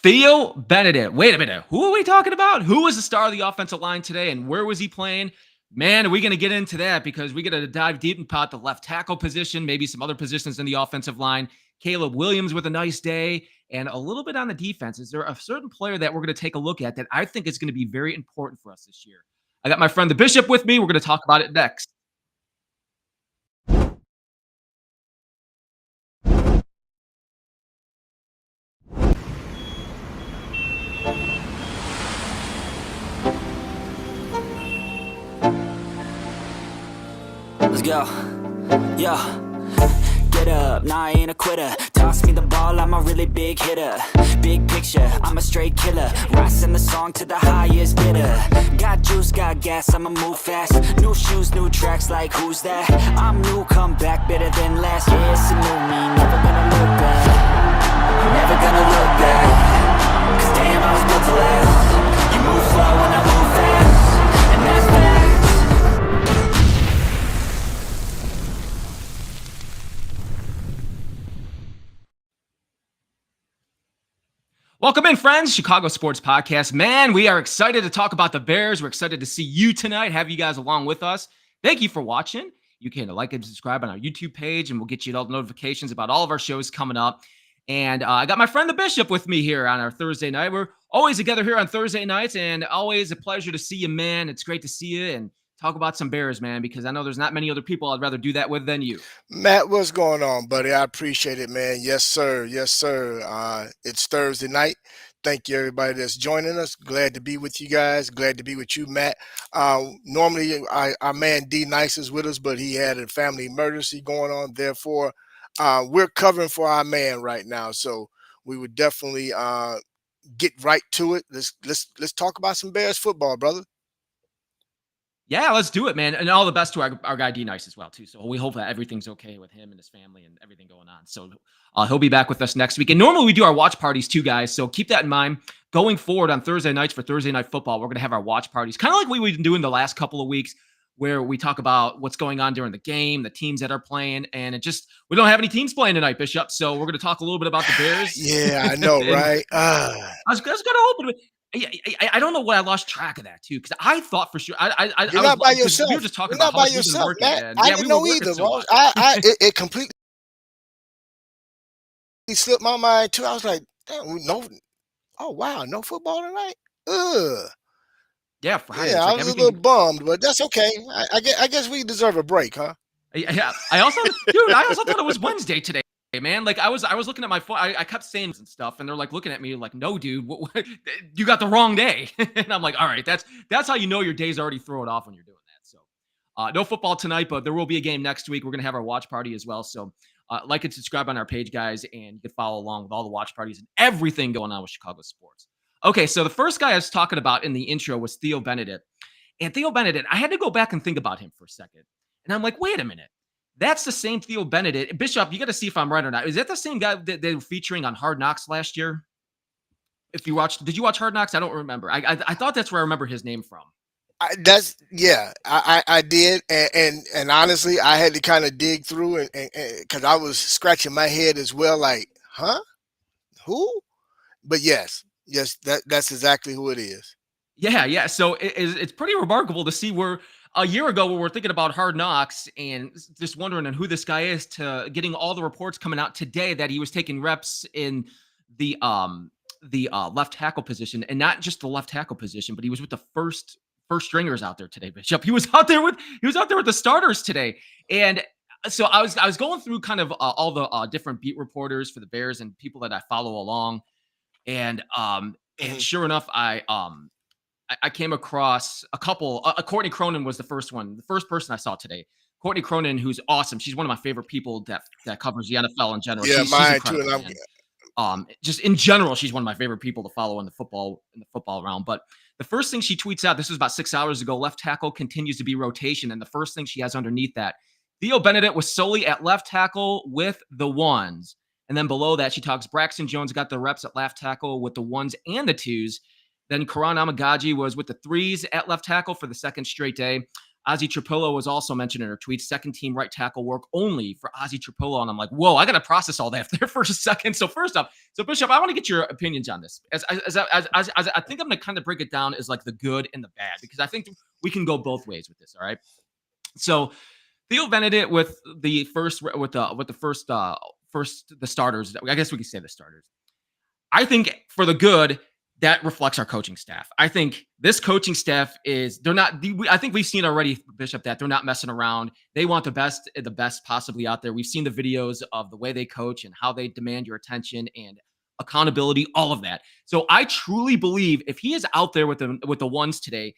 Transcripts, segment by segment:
Theo Benedet. Wait a minute. Who are we talking about? Who was the star of the offensive line today, and where was he playing? Man, are we going to get into that because we got to dive deep and pot the left tackle position, maybe some other positions in the offensive line. Caleb Williams with a nice day, and a little bit on the defense. Is there a certain player that we're going to take a look at that I think is going to be very important for us this year? I got my friend the Bishop with me. We're going to talk about it next. Let's go. Yo. Get up, nah, I ain't a quitter. Toss me the ball, I'm a really big hitter. Big picture, I'm a straight killer. Rising the song to the highest bidder. Got juice, got gas, I'ma move fast. New shoes, new tracks, like who's that? I'm new, come back, better than last. Yeah, it's a new me, never gonna look back. Never gonna look back. Cause damn, I was built to last. You move slow and I move fast. And that's facts. Welcome in, friends. Chicago Sports Podcast. Man, we are excited to talk about the Bears. We're excited to see you tonight, have you guys along with us. Thank you for watching. You can like and subscribe on our YouTube page, and we'll get you all the notifications about all of our shows coming up. And I got my friend the Bishop with me here on our Thursday night. We're always together here on Thursday nights, and always a pleasure to see you, man. It's great to see you and talk about some Bears, man, because I know there's not many other people I'd rather do that with than you. Matt, what's going on, buddy? I appreciate it, man. Yes, sir. Yes, sir. It's Thursday night. Thank you, everybody that's joining us. Glad to be with you guys. Glad to be with you, Matt. Normally, our man D Nice is with us, but he had a family emergency going on. Therefore, we're covering for our man right now. So we would definitely get right to it. Let's talk about some Bears football, brother. Yeah, let's do it, man. And all the best to our guy D Nice as well, too. So we hope that everything's okay with him and his family and everything going on. So he'll be back with us next week. And normally we do our watch parties too, guys. So keep that in mind. Going forward on Thursday nights for Thursday Night Football, we're going to have our watch parties, kind of like we've been doing the last couple of weeks, where we talk about what's going on during the game, the teams that are playing. And we don't have any teams playing tonight, Bishop. So we're going to talk a little bit about the Bears. Yeah, I know, right? I was going to open with. I don't know why I lost track of that too, because I thought for sure You're not by yourself. We were just talking You're about not by how much we've been yourself, working, Matt. man. I Yeah, didn't we know were working either, so bro. much. It completely slipped my mind too. I was like, damn, no. Oh wow, no football tonight. Ugh. Yeah, Friday. Yeah, It's I like was a everything. little bummed, but that's okay. I guess we deserve a break, huh? Yeah, I also thought it was Wednesday today, man. Like I was looking at my phone. I kept saying and stuff, and they're like looking at me like, "No, dude, what, you got the wrong day." And I'm like, "All right, that's how you know your day's already thrown off when you're doing that." So, no football tonight, but there will be a game next week. We're gonna have our watch party as well. So, like and subscribe on our page, guys, and you can follow along with all the watch parties and everything going on with Chicago sports. Okay, so the first guy I was talking about in the intro was Theo Benedet. And Theo Benedet, I had to go back and think about him for a second. And I'm like, wait a minute. That's the same Theo Benedet. Bishop, you got to see if I'm right or not. Is that the same guy that they were featuring on Hard Knocks last year? Did you watch Hard Knocks? I don't remember. I thought that's where I remember his name from. I did, and honestly, I had to kind of dig through and because I was scratching my head as well, like, huh, who? But yes, that's exactly who it is. Yeah. So it's pretty remarkable to see where a year ago we were thinking about Hard Knocks and just wondering who this guy is, to getting all the reports coming out today that he was taking reps in the left tackle position, and not just the left tackle position, but he was with the first stringers out there today, Bishop. He was out there with the starters today. And so I was going through kind of all the different beat reporters for the Bears and people that I follow along. And sure enough, I came across a couple. Courtney Cronin was the first person I saw today. Courtney Cronin, who's awesome. She's one of my favorite people that covers the NFL in general. Yeah, She's mine incredible, too. And just in general, she's one of my favorite people to follow in the football realm. But the first thing she tweets out, this was about 6 hours ago, left tackle continues to be rotation. And the first thing she has underneath that, Theo Benedet was solely at left tackle with the ones. And then below that, she talks Braxton Jones got the reps at left tackle with the ones and the twos. Then Kiran Amegadjie was with the threes at left tackle for the second straight day. Ozzy Trapilo was also mentioned in her tweet. Second team right tackle work only for Ozzy Trapilo. And I'm like, whoa, I got to process all that there for a second. So first up, so Bishop, I want to get your opinions on this. As I think I'm going to kind of break it down as like the good and the bad, because I think we can go both ways with this. All right. So Theo Benedet with the starters. I guess we could say the starters. I think for the good, that reflects our coaching staff. I think this coaching staff I think we've seen already, Bishop, that they're not messing around. They want the best possibly out there. We've seen the videos of the way they coach and how they demand your attention and accountability, all of that. So I truly believe if he is out there with the ones today,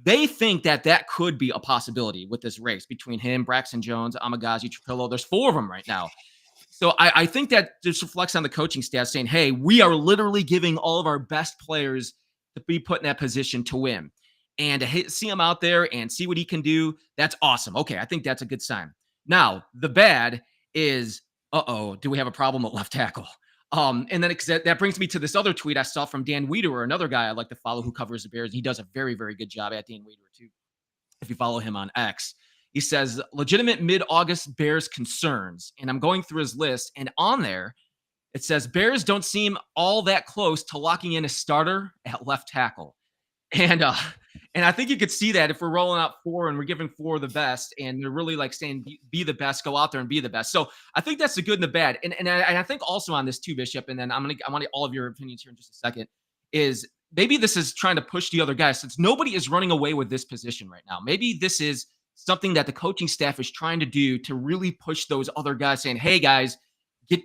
they think that could be a possibility with this race between him, Braxton Jones, Amegadjie, Trapilo. There's 4 of them right now. So I think that just reflects on the coaching staff saying, hey, we are literally giving all of our best players to be put in that position to win. And to see him out there and see what he can do, that's awesome. Okay, I think that's a good sign. Now, the bad is, do we have a problem at left tackle? And then that brings me to this other tweet I saw from Dan Wiederer, another guy I like to follow who covers the Bears. He does a very, very good job at Dan Wiederer, too, if you follow him on X. He says, legitimate mid-August Bears concerns. And I'm going through his list. And on there, it says, Bears don't seem all that close to locking in a starter at left tackle. And I think you could see that if we're rolling out 4 and we're giving 4 the best, and they're really like saying, be the best, go out there and be the best. So I think that's the good and the bad. And I think also on this too, Bishop, and then I want all of your opinions here in just a second, is maybe this is trying to push the other guys since nobody is running away with this position right now. Maybe this is something that the coaching staff is trying to do to really push those other guys saying, hey guys, get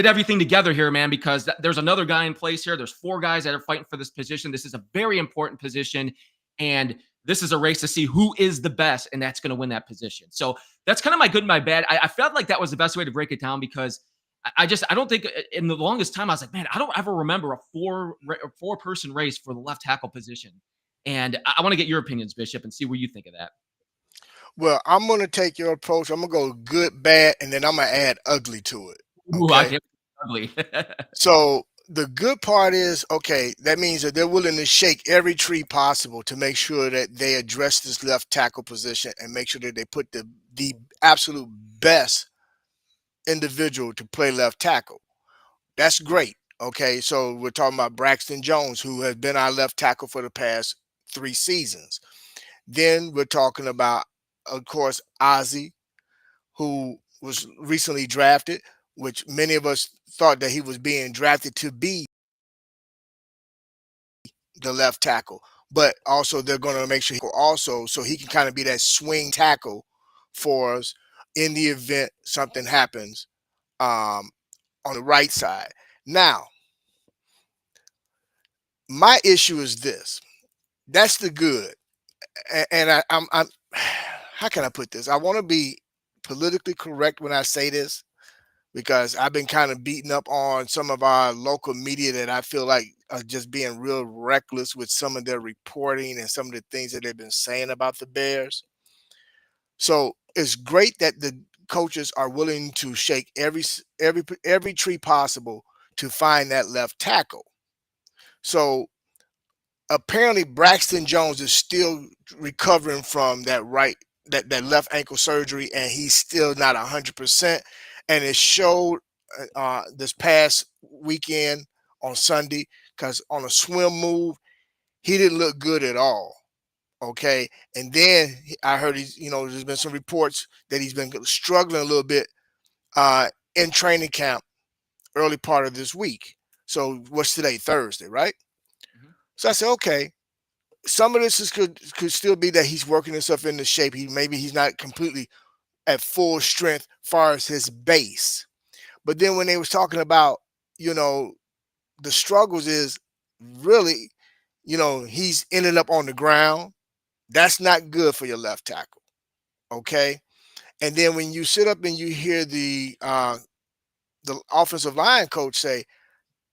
everything together here, man, because there's another guy in place here. There's 4 guys that are fighting for this position. This is a very important position. And this is a race to see who is the best, and that's going to win that position. So that's kind of my good and my bad. I felt like that was the best way to break it down because I don't think in the longest time I was like, man, I don't ever remember a 4-person race for the left tackle position. And I want to get your opinions, Bishop, and see what you think of that. Well, I'm going to take your approach. I'm going to go good, bad, and then I'm going to add ugly to it. Okay? Ooh, I get ugly. So the good part is, okay, that means that they're willing to shake every tree possible to make sure that they address this left tackle position and make sure that they put the absolute best individual to play left tackle. That's great. Okay, so we're talking about Braxton Jones, who has been our left tackle for the past 3 seasons. Then we're talking about, of course, Ozzy, who was recently drafted, which many of us thought that he was being drafted to be the left tackle. But also they're going to make sure so he can kind of be that swing tackle for us in the event something happens on the right side. Now, my issue is this. That's the good. And I'm how can I put this? I want to be politically correct when I say this because I've been kind of beating up on some of our local media that I feel like are just being real reckless with some of their reporting and some of the things that they've been saying about the Bears. So it's great that the coaches are willing to shake every tree possible to find that left tackle. So apparently Braxton Jones is still recovering from that left ankle surgery, and he's still not 100%. And it showed this past weekend on Sunday because on a swim move, he didn't look good at all. Okay. And then I heard there's been some reports that he's been struggling a little bit in training camp early part of this week. So what's today? Thursday, right? Mm-hmm. So I said, okay, some of this could still be that he's working himself into shape. Maybe he's not completely at full strength as far as his base. But then when they was talking about, the struggles is really, he's ended up on the ground. That's not good for your left tackle. Okay. And then when you sit up and you hear the offensive line coach say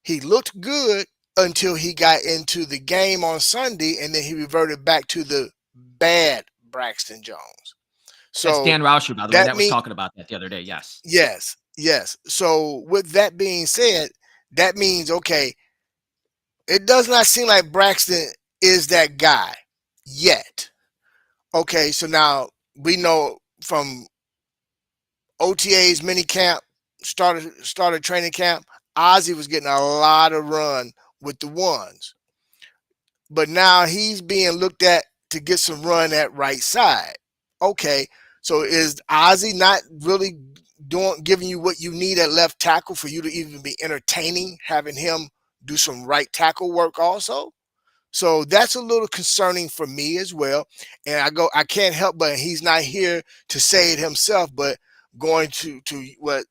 he looked good until he got into the game on Sunday, and then he reverted back to the bad Braxton Jones. So that's Dan Roushar, by the way, that was talking about that the other day. Yes. Yes. So with that being said, that means, okay, it does not seem like Braxton is that guy yet. Okay, so now we know from OTA's mini camp, started training camp, Ozzy was getting a lot of run with the ones. But now he's being looked at to get some run at right side. Okay, so is Ozzy not really giving you what you need at left tackle for you to even be entertaining having him do some right tackle work also? So that's a little concerning for me as well. And I can't help but he's not here to say it himself, but going to what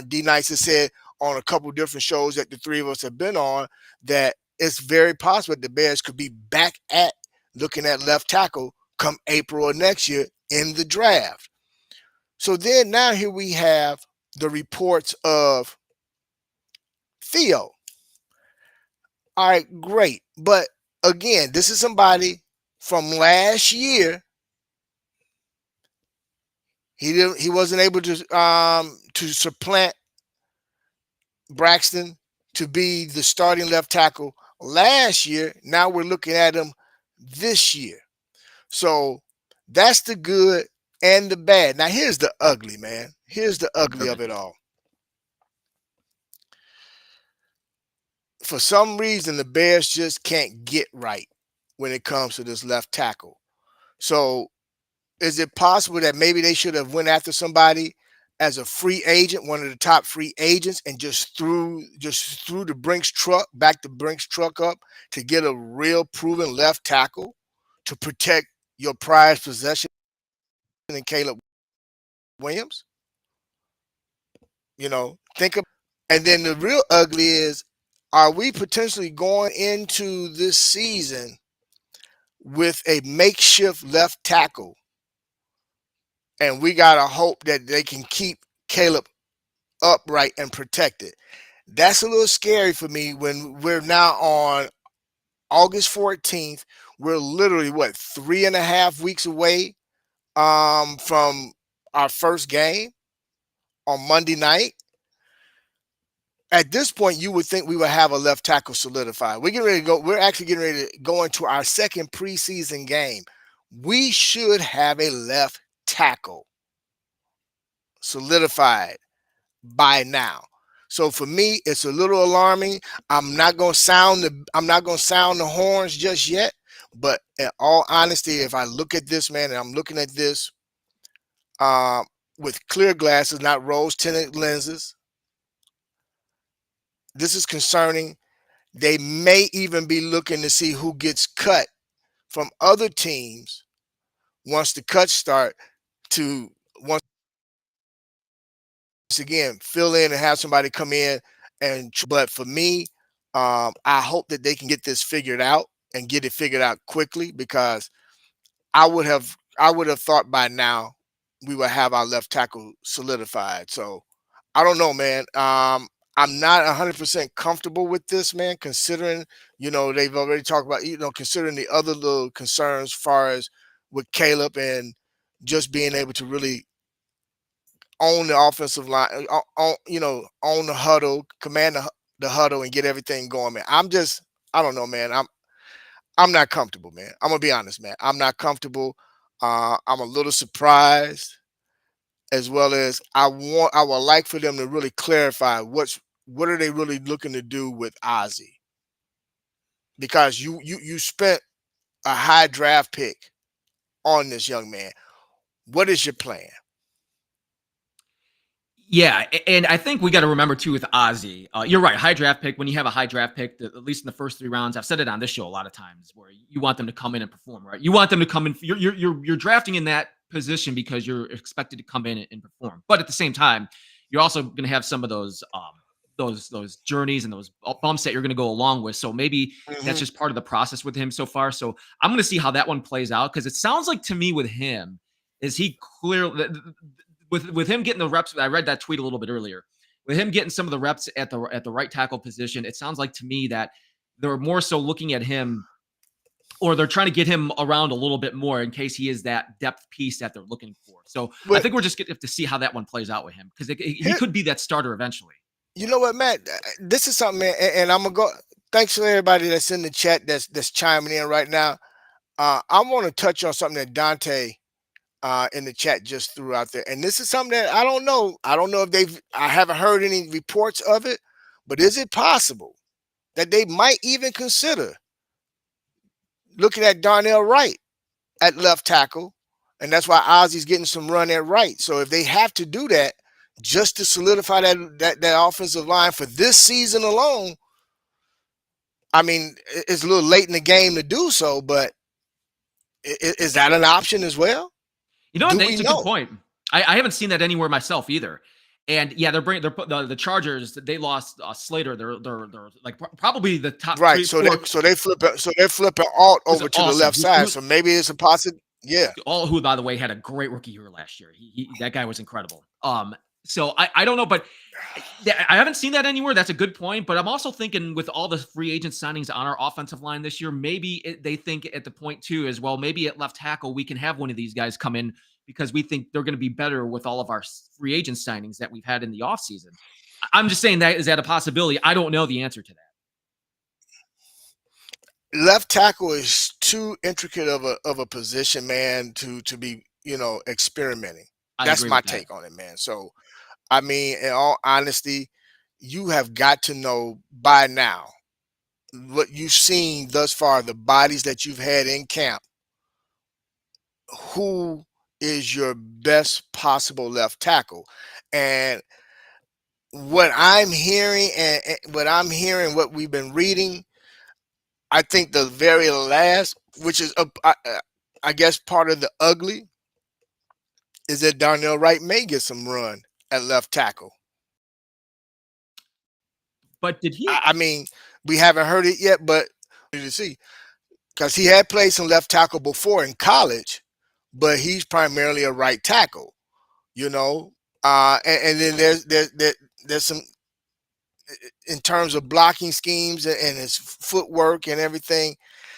D Nice has said on a couple different shows that the three of us have been on, that it's very possible the Bears could be back at looking at left tackle come April of next year in the draft. So then now here we have the reports of Theo. All right, great. But again, this is somebody from last year. He wasn't able to supplant Braxton to be the starting left tackle last year. Now we're looking at him this year. So that's the good and the bad. Now here's the ugly, man. Here's the ugly of it all. For some reason, the Bears just can't get right when it comes to this left tackle. So is it possible that maybe they should have went after somebody as a free agent, one of the top free agents, and just threw the Brinks truck up to get a real proven left tackle to protect your prized possession in Caleb Williams? Think about. And then the real ugly is, are we potentially going into this season with a makeshift left tackle? And we got to hope that they can keep Caleb upright and protected. That's a little scary for me when we're now on August 14th. We're literally, 3.5 weeks away from our first game on Monday night. At this point, you would think we would have a left tackle solidified. We're actually getting ready to go into our second preseason game. We should have a left tackle solidified by now. So for me, it's a little alarming. I'm not gonna sound the horns just yet. But in all honesty, if I look at this, man, and I'm looking at this with clear glasses, not rose-tinted lenses, this is concerning. They may even be looking to see who gets cut from other teams once the cuts start, to once again fill in and have somebody come in. But for me, I hope that they can get this figured out and get it figured out quickly, because I would have thought by now we would have our left tackle solidified. So I don't know, man. I'm not 100% comfortable with this, man, considering, they've already talked about, considering the other little concerns as far as with Caleb and just being able to really own the offensive line, own the huddle, command the huddle, and get everything going, man. I don't know, man. I'm not comfortable, man. I'm gonna be honest, man. I'm not comfortable. I'm a little surprised, as well as I would like for them to really clarify what are they really looking to do with Ozzy, because you spent a high draft pick on this young man. What is your plan? Yeah, and I think we got to remember too with Ozzy. You're right, high draft pick. When you have a high draft pick, at least in the first 3 rounds, I've said it on this show a lot of times, where you want them to come in and perform. Right, you want them to come in. You're drafting in that position because you're expected to come in and perform. But at the same time, you're also going to have some of those journeys and those bumps that you're going to go along with. So maybe that's just part of the process with him so far. So I'm going to see how that one plays out, because it sounds like to me with him, is he clearly with him getting the reps. I read that tweet a little bit earlier. With him getting some of the reps at the right tackle position, it sounds like to me that they're more so looking at him, or they're trying to get him around a little bit more in case he is that depth piece that they're looking for. So I think we're just going to have to see how that one plays out with him, because he could be that starter eventually. You know what, Matt? This is something, man, and I'm gonna go. Thanks to everybody that's in the chat that's chiming in right now. I want to touch on something that Dante in the chat just threw out there, and this is something that I don't know. I don't know if I haven't heard any reports of it, but is it possible that they might even consider looking at Darnell Wright at left tackle, and that's why Ozzy's getting some run at right. So if they have to do that just to solidify that offensive line for this season alone, I mean, it's a little late in the game to do so, but is that an option as well? You know, Do that's we a know? good point. I haven't seen that anywhere myself either. And yeah, the Chargers. They lost Slater. They're like probably the top Right. three, So four. they're flipping Alt It's over to the awesome. left side. So maybe it's a possible. Yeah. All who, by the way, had a great rookie year last year. That guy was incredible. So I don't know, but I haven't seen that anywhere. That's a good point. But I'm also thinking with all the free agent signings on our offensive line this year, maybe they think at the point too as well. Maybe at left tackle we can have one of these guys come in because we think they're going to be better with all of our free agent signings that we've had in the offseason. I'm just saying that is that a possibility? I don't know the answer to that. Left tackle is too intricate of a position, man, to be, experimenting. That's my take on it, man. So, I mean, in all honesty, you have got to know by now what you've seen thus far, the bodies that you've had in camp, who is your best possible left tackle. And what I'm hearing what we've been reading, I think the very last, which is I guess part of the ugly, is that Darnell Wright may get some run at left tackle. But did he? I mean, we haven't heard it yet, but to see, because he had played some left tackle before in college, but he's primarily a right tackle, and then there's some in terms of blocking schemes and his footwork and everything.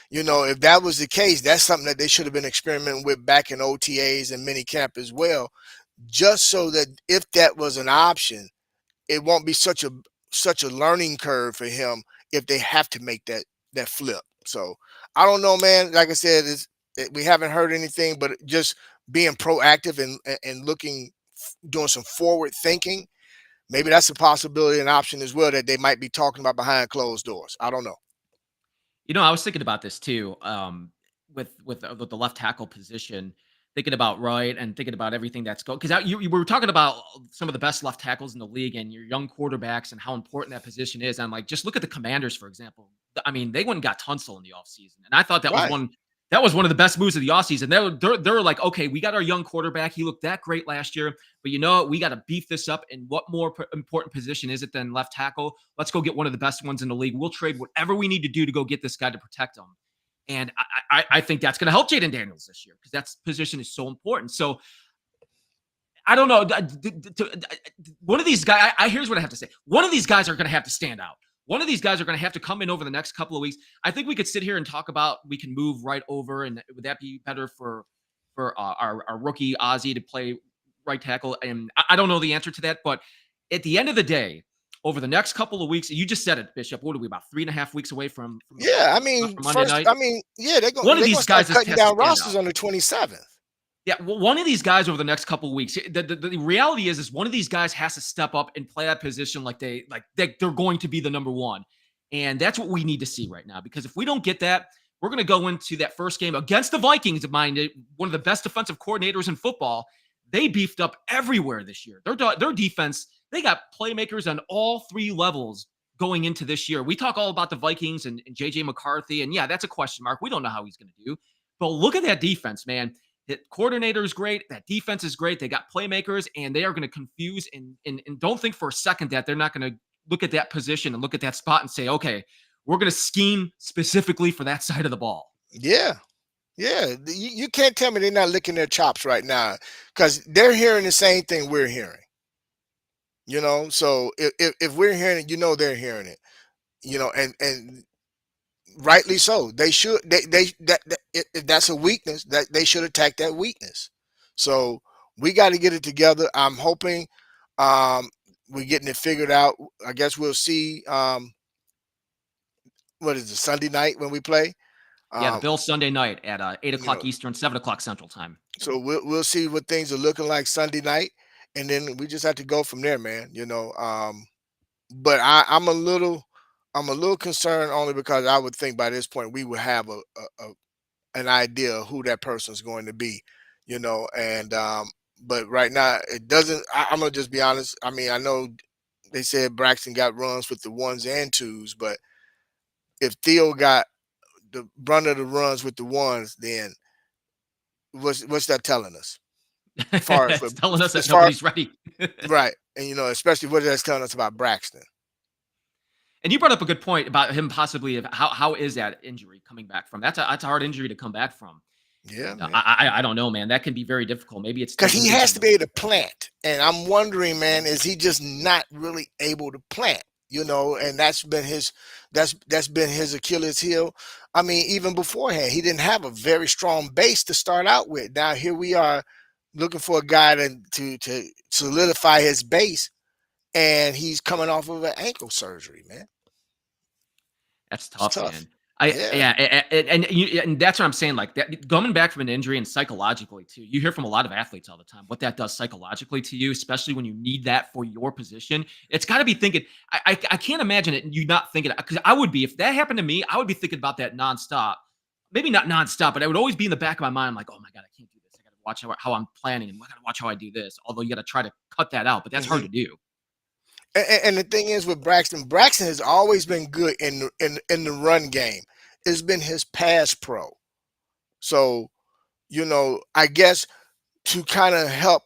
If that was the case, that's something that they should have been experimenting with back in OTAs and minicamp as well, just so that if that was an option, it won't be such a learning curve for him if they have to make that flip. So I don't know, man. Like I said, we haven't heard anything, but just being proactive and looking, doing some forward thinking, maybe that's a possibility, an option as well that they might be talking about behind closed doors. I don't know. I was thinking about this too, with the left tackle position, thinking about Wright and thinking about everything that's going. Because you were talking about some of the best left tackles in the league and your young quarterbacks and how important that position is. I'm like, just look at the Commanders, for example. I mean, they went and got Tunsil in the offseason, and I thought that Right. was one of the best moves of the offseason. They're like, okay, we got our young quarterback. He looked that great last year, but you know what? We got to beef this up. And what more important position is it than left tackle? Let's go get one of the best ones in the league. We'll trade whatever we need to do to go get this guy to protect him. And I think that's going to help Jaden Daniels this year because that position is so important. So I don't know. One of these guys, here's what I have to say. One of these guys are going to have to stand out. One of these guys are going to have to come in over the next couple of weeks. I think we could sit here and talk about we can move right over, and would that be better for our rookie Ozzy to play right tackle? And I don't know the answer to that, but at the end of the day, over the next couple of weeks, you just said it, Bishop. What are we, about 3.5 weeks away from Yeah, I mean, Monday night? they're going. One of these guys is cutting down tested rosters out on the 27th. Yeah, well, one of these guys over the next couple of weeks. The reality is one of these guys has to step up and play that position like they're going to be the number one, and that's what we need to see right now. Because if we don't get that, we're going to go into that first game against the Vikings. One of the best defensive coordinators in football. They beefed up everywhere this year. Their defense. They got playmakers on all three levels going into this year. We talk all about the Vikings and JJ McCarthy, and yeah, that's a question mark. We don't know how he's going to do, but look at that defense, man. The coordinator is great. That defense is great. They got playmakers, and they are going to confuse and don't think for a second that they're not going to look at that position and look at that spot and say, okay, we're going to scheme specifically for that side of the ball. Yeah. Yeah. You can't tell me they're not licking their chops right now because they're hearing the same thing we're hearing. So if we're hearing it, they're hearing it, and rightly so. They should. If that's a weakness, that they should attack that weakness. So we got to get it together. I'm hoping we're getting it figured out. I guess we'll see. What is it, Sunday night when we play? Yeah, the Bills Sunday night at 8 You know, o'clock Eastern, 7 o'clock Central Time. so we'll see what things are looking like Sunday night, and then we just have to go from there, man. But I'm a little concerned only because I would think by this point we would have an idea of who that person's going to be, and but right now it doesn't. I'm gonna just be honest. I mean, I know they said Braxton got runs with the ones and twos, but if Theo got the brunt of the runs with the ones, then what's that telling us? Far It's telling us as that far nobody's ready. right, and especially what that's telling us about Braxton. And you brought up a good point about him possibly how is that injury coming back from? That's a hard injury to come back from. Yeah, And man. I don't know, man. That can be very difficult. Maybe it's Because still he lingering has a to be little able to plant, and I'm wondering, man, is he just not really able to plant? And that's been his Achilles heel. I mean, even beforehand, he didn't have a very strong base to start out with. Now here we are looking for a guy to solidify his base, and he's coming off of an ankle surgery, man. That's It's tough, tough. man. I Yeah. yeah, and that's what I'm saying. Like that, coming back from an injury and psychologically too. You hear from a lot of athletes all the time what that does psychologically to you, especially when you need that for your position. It's got to be thinking. I can't imagine it. You not thinking because I would be if that happened to me. I would be thinking about that nonstop. Maybe not nonstop, but I would always be in the back of my mind, like, oh my god, I can't do this. I got to watch how I'm planning, and I got to watch how I do this. Although you got to try to cut that out, but that's hard Mhm. to do. And the thing is with Braxton has always been good in the run game. It's been his pass pro. So, I guess to kind of help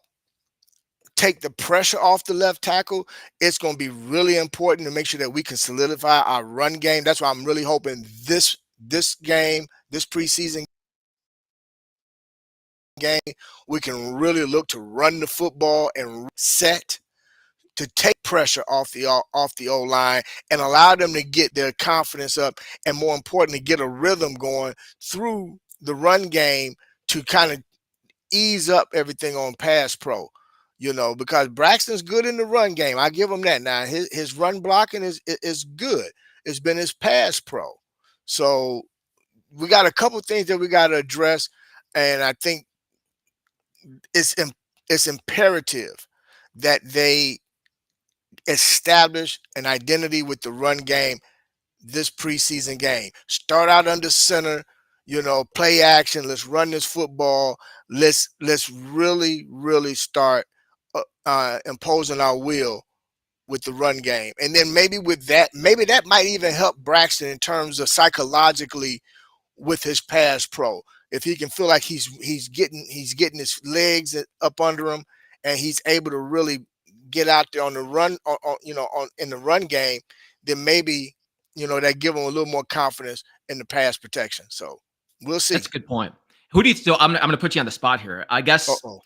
take the pressure off the left tackle, it's going to be really important to make sure that we can solidify our run game. That's why I'm really hoping this game, this preseason game, we can really look to run the football and set to take pressure off the O line and allow them to get their confidence up, and more importantly, get a rhythm going through the run game to kind of ease up everything on pass pro. Because Braxton's good in the run game. I give him that. Now his run blocking is good. It's been his pass pro. So we got a couple things that we got to address, and I think it's imperative that they establish an identity with the run game this preseason game. Start out under center, play action. Let's run this football. Let's really, really start imposing our will with the run game. And then maybe that might even help Braxton in terms of psychologically with his pass pro. If he can feel like he's getting his legs up under him, and he's able to really get out there on the run, in the run game, then maybe that give him a little more confidence in the pass protection. So we'll see. That's a good point. Who do you still? I'm going to put you on the spot here. I guess. Uh-oh.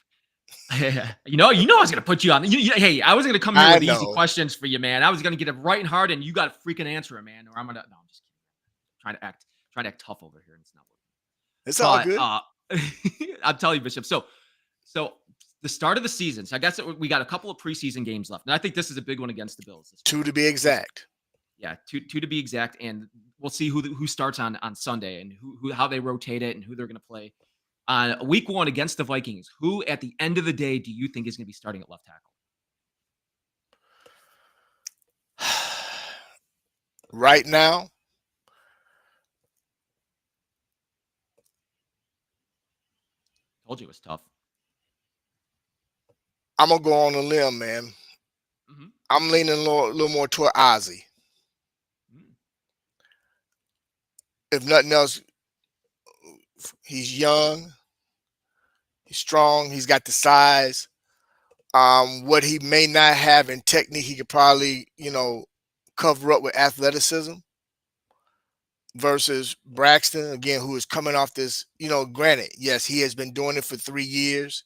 I was going to put you on. Hey, I was going to come here I with easy know. questions for you, man. I was going to get it right and hard, and you got to freaking answer it, man. Or I'm going to. No, I'm just kidding. Trying to act tough over here, and it's not working. It's all good. I'm telling you, Bishop. So the start of the season. So I guess we got a couple of preseason games left, and I think this is a big one against the Bills. Two to be exact. Yeah, two to be exact, and we'll see who starts on Sunday and how they rotate it and who they're going to play on week 1 against the Vikings. Who at the end of the day do you think is going to be starting at left tackle? Right now, Told you it was tough. I'm gonna go on a limb, man. Mm-hmm. I'm leaning a little more toward Ozzy. If nothing else, he's young, he's strong, he's got the size. What he may not have in technique, he could probably, cover up with athleticism versus Braxton, again, who is coming off this, granted, yes, he has been doing it for 3 years,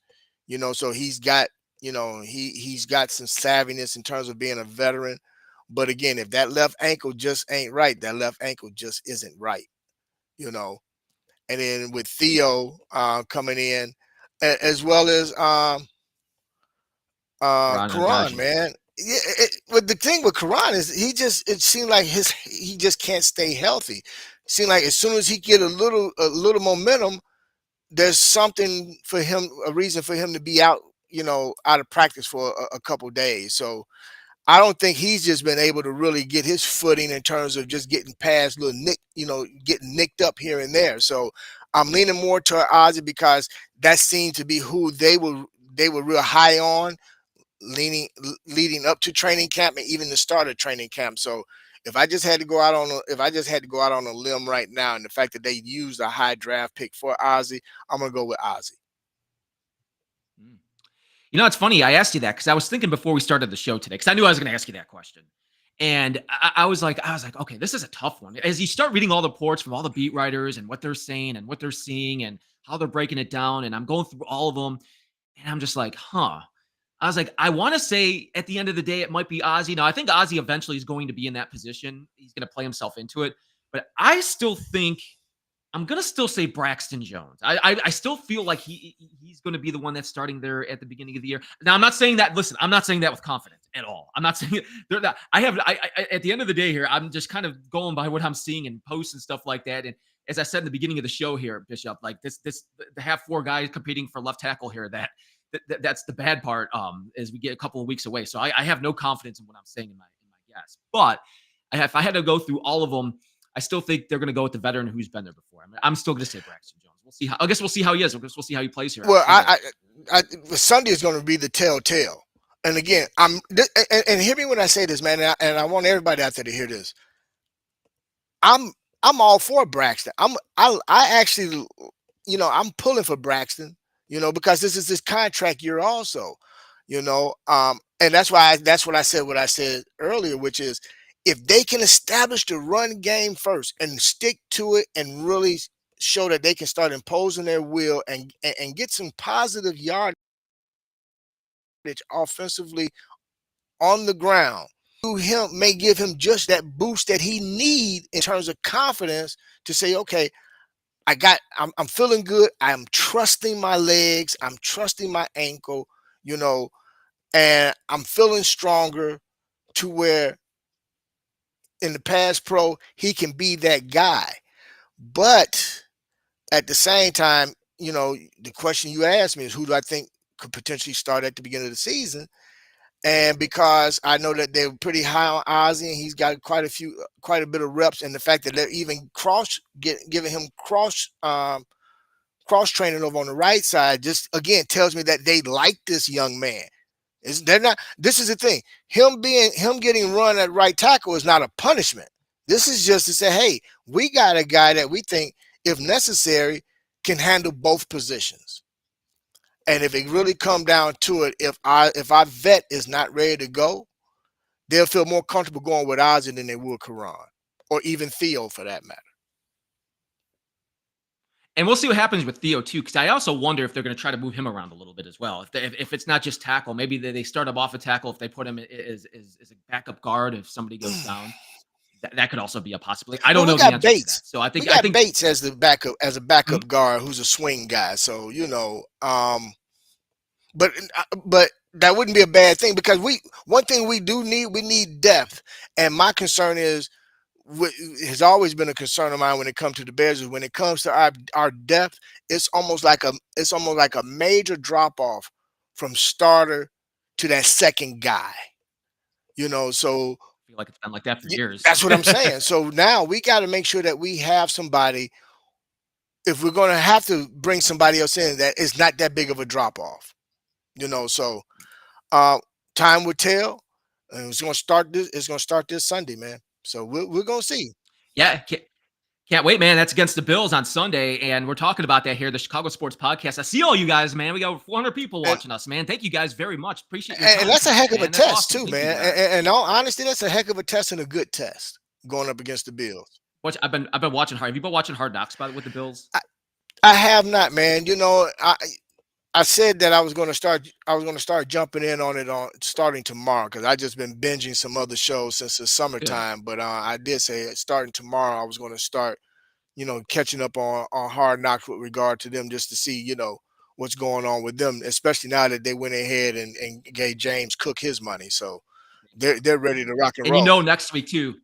so he's got, he's got some savviness in terms of being a veteran. But again, if that left ankle just ain't right, that left ankle just isn't right, And then with Theo coming in, as well as Kiran, man. Yeah, but the thing with Kiran is it seems like he just can't stay healthy. seem like as soon as he get a little momentum, there's something for him, a reason for him to be out, out of practice for a couple days. So I don't think he's just been able to really get his footing in terms of just getting past little getting nicked up here and there. So I'm leaning more toward Ozzy because that seemed to be who they were real high on leading up to training camp and even the start of training camp. So if I just had to go out on a limb right now, and the fact that they used a high draft pick for Ozzy, I'm gonna go with Ozzy. It's funny. I asked you that because I was thinking before we started the show today, because I knew I was going to ask you that question. And I was like, okay, this is a tough one. As you start reading all the reports from all the beat writers and what they're saying and what they're seeing and how they're breaking it down, and I'm going through all of them, and I'm just like, I was like, I want to say at the end of the day, it might be Ozzy. Now, I think Ozzy eventually is going to be in that position. He's going to play himself into it. But I still think I'm going to still say Braxton Jones. I still feel like he's going to be the one that's starting there at the beginning of the year. Now, I'm not saying that. Listen, I'm not saying that with confidence at all. I'm not saying they're not. At the end of the day here, I'm just kind of going by what I'm seeing in posts and stuff like that. And as I said in the beginning of the show here, Bishop, like to have four guys competing for left tackle here, that's the bad part. As we get a couple of weeks away, so I have no confidence in what I'm saying in my guess. But if I had to go through all of them, I still think they're going to go with the veteran who's been there before. I'm still going to say Braxton Jones. We'll see how. I guess we'll see how he is. We'll see how he plays here. Well, Sunday is going to be the telltale. And again, and hear me when I say this, man. And I want everybody out there to hear this. I'm all for Braxton. I actually, I'm pulling for Braxton. Because this is this contract year also. And that's what I said earlier, which is, if they can establish the run game first and stick to it and really show that they can start imposing their will and get some positive yardage offensively on the ground, may give him just that boost that he needs in terms of confidence to say, okay, I'm feeling good. I'm trusting my legs. I'm trusting my ankle, and I'm feeling stronger to where in the pass pro, he can be that guy. But at the same time, the question you asked me is, who do I think could potentially start at the beginning of the season? And because I know that they're pretty high on Ozzy, and he's got quite a bit of reps, and the fact that they're even giving him cross training over on the right side, just again tells me that they like this young man. This is the thing. Him getting run at right tackle is not a punishment. This is just to say, hey, we got a guy that we think, if necessary, can handle both positions. And if it really come down to it, if our vet is not ready to go, they'll feel more comfortable going with Ozzy than they would Kiran, or even Theo for that matter. And we'll see what happens with Theo too, because I also wonder if they're going to try to move him around a little bit as well. If it's not just tackle, maybe they start him off a tackle. If they put him as a backup guard, if somebody goes down, that could also be a possibility. I don't know the answer to that. So I think Bates as a backup guard who's a swing guy. So but that wouldn't be a bad thing, because one thing we need depth, and my concern has always been a concern of mine when it comes to the Bears, is when it comes to our depth, it's almost like a major drop off from starter to that second guy. So I feel like it's been like that for years. That's what I'm saying. So now we got to make sure that we have somebody, if we're going to have to bring somebody else in, that is not that big of a drop off. So time will tell. And it's going to start this Sunday, man. So we're going to see. Yeah, can't wait, man. That's against the Bills on Sunday, and we're talking about that here, the Chicago Sports Podcast. I see all you guys, man. We got over 400 people watching us, man. Thank you guys very much. Appreciate your time. And that's a heck of a test, awesome. too, man. And all honesty, that's a heck of a test and a good test going up against the Bills. I've been watching Hard. Have you been watching Hard Knocks with the Bills? I have not, man. I said that I was going to start jumping in on it starting tomorrow, because I just been binging some other shows since the summertime. But I did say starting tomorrow I was going to start, catching up on Hard Knocks with regard to them, just to see, what's going on with them, especially now that they went ahead and gave James Cook his money. So they're ready to rock and roll. Next week too.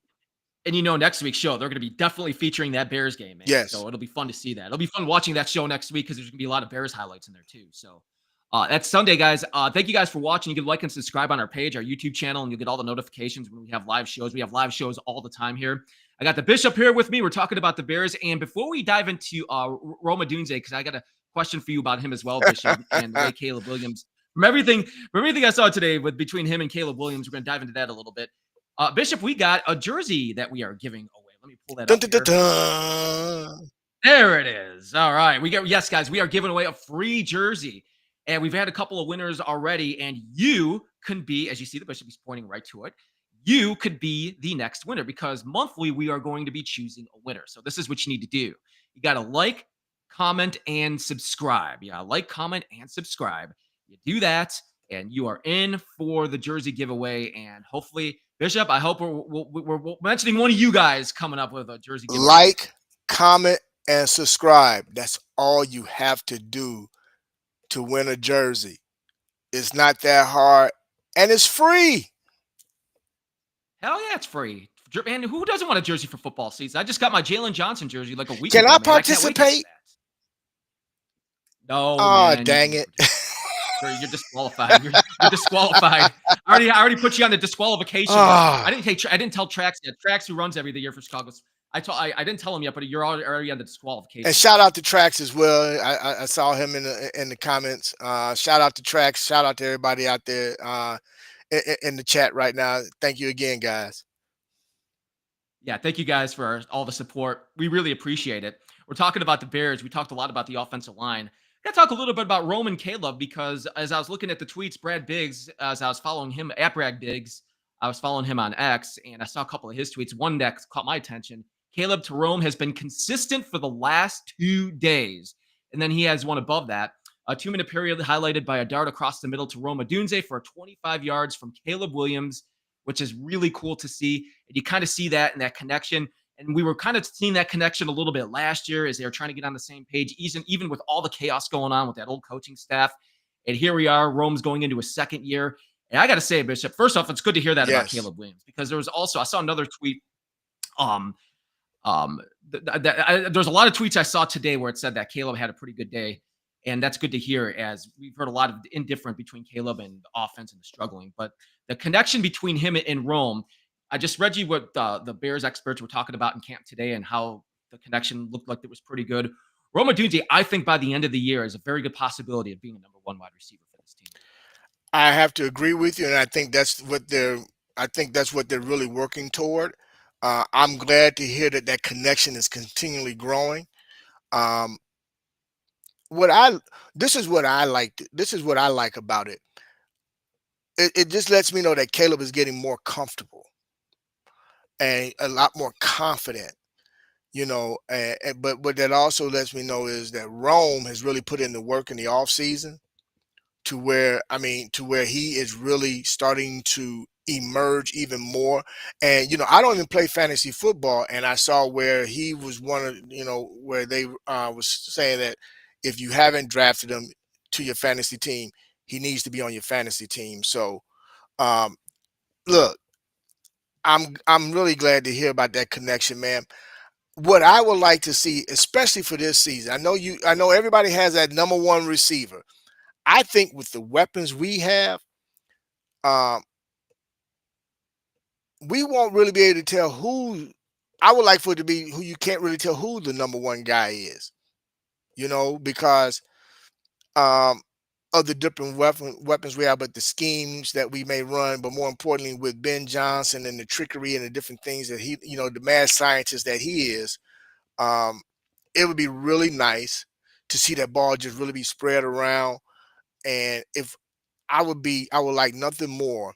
And next week's show, they're going to be definitely featuring that Bears game, man. Yes. So it'll be fun to see that. It'll be fun watching that show next week because there's going to be a lot of Bears highlights in there too. So that's Sunday, guys. Thank you guys for watching. You can like and subscribe on our page, our YouTube channel, and you'll get all the notifications when we have live shows. We have live shows all the time here. I got the Bishop here with me. We're talking about the Bears. And before we dive into Rome Odunze, because I got a question for you about him as well, Bishop, and the way Caleb Williams. From everything I saw today between him and Caleb Williams, we're going to dive into that a little bit. Bishop, we got a jersey that we are giving away. Let me pull that up here. There it is. All right. Yes, guys, we are giving away a free jersey. And we've had a couple of winners already. And you can be, as you see, the Bishop is pointing right to it. You could be the next winner because monthly we are going to be choosing a winner. So this is what you need to do. You got to like, comment, and subscribe. Yeah, like, comment, and subscribe. You do that, and you are in for the jersey giveaway. And hopefully, Bishop, I hope we're mentioning one of you guys coming up with a jersey giveaway. Like, comment, and subscribe. That's all you have to do to win a jersey. It's not that hard, and it's free. Hell yeah, it's free. And who doesn't want a jersey for football season? I just got my Jalen Johnson jersey like a week ago. Can I participate? No. Oh, dang it. You're disqualified. You're disqualified. I already put you on the disqualification. I didn't tell Trax yet. Trax, who runs every year for Chicago. I didn't tell him yet, but you're already on the disqualification. And shout out to Trax as well. I saw him in the comments. Shout out to Trax. Shout out to everybody out there in the chat right now. Thank you again, guys. Yeah, thank you guys for all the support. We really appreciate it. We're talking about the Bears. We talked a lot about the offensive line. I got to talk a little bit about Rome and Caleb because as I was looking at the tweets, Brad Biggs, as I was following him at Brad Biggs, I was following him on X, and I saw a couple of his tweets. One that caught my attention. Caleb to Rome has been consistent for the last 2 days. And then he has one above that. A 2-minute period highlighted by a dart across the middle to Rome Odunze for 25 yards from Caleb Williams, which is really cool to see. And you kind of see that in that connection. And we were kind of seeing that connection a little bit last year as they were trying to get on the same page, even with all the chaos going on with that old coaching staff. And here we are, Rome's going into his second year. And I got to say, Bishop, first off, it's good to hear that about Caleb Williams because there was also, I saw another tweet. There's a lot of tweets I saw today where it said that Caleb had a pretty good day. And that's good to hear as we've heard a lot of indifference between Caleb and the offense and the struggling. But the connection between him and Rome, I just read you what the Bears experts were talking about in camp today and how the connection looked like it was pretty good. Rome Odunze, I think by the end of the year is a very good possibility of being a number 1 wide receiver for this team. I have to agree with you, and I think that's what they're really working toward. I'm glad to hear that connection is continually growing. This is what I like about it. It just lets me know that Caleb is getting more comfortable and a lot more confident, but what that also lets me know is that Rome has really put in the work in the offseason to where he is really starting to emerge even more. And I don't even play fantasy football, and I saw where he was one of where they was saying that if you haven't drafted him to your fantasy team, he needs to be on your fantasy team. So look, I'm really glad to hear about that connection, man. What I would like to see, especially for this season, I know everybody has that number 1 receiver. I think with the weapons we have, we won't really be able to tell who. I would like for it to be who you can't really tell who the number 1 guy is, because of the different weapons we have, but the schemes that we may run, but more importantly with Ben Johnson and the trickery and the different things that he, the mad scientist that he is, it would be really nice to see that ball just really be spread around. And if I would like nothing more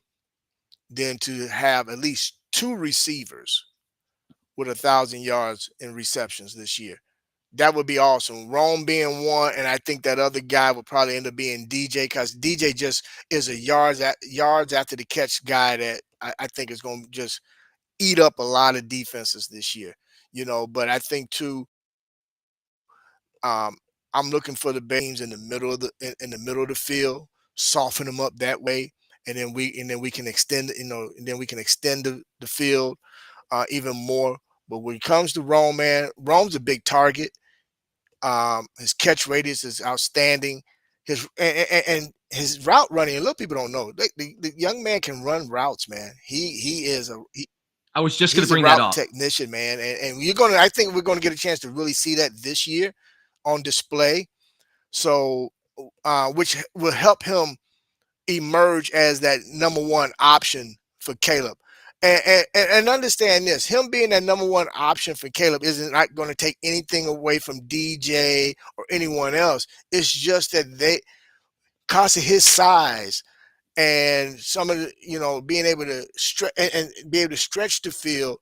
than to have at least 2 receivers with 1,000 yards in receptions this year. That would be awesome. Rome being one, and I think that other guy would probably end up being DJ because DJ just is a yards after the catch guy that I think is going to just eat up a lot of defenses this year. But I think too, I'm looking for the teams in the middle of the field, soften them up that way, and then we can extend, and then we can extend the field. even more. But when it comes to Rome, man, Rome's a big target. His catch radius is outstanding. And his route running. A lot of people don't know. The young man can run routes, man. I was just going to He's a bring that route up. technician, man. And you're gonna. I think we're going to get a chance to really see that this year on display. So, which will help him emerge as that number one option for Caleb. And understand this, him being that number one option for Caleb isn't not going to take anything away from DJ or anyone else. It's just that because of his size and some of the, being able to stretch and be able to stretch the field,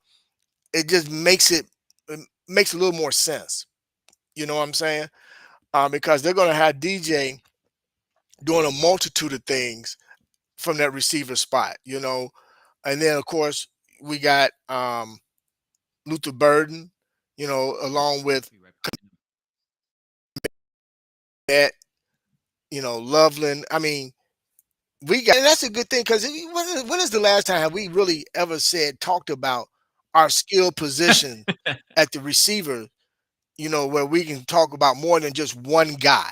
it just makes a little more sense. You know what I'm saying? Because they're going to have DJ doing a multitude of things from that receiver spot, and then of course we got Luther Burden, along with that, Loveland. I mean, and that's a good thing because when is the last time have we really ever talked about our skill position at the receiver, where we can talk about more than just one guy,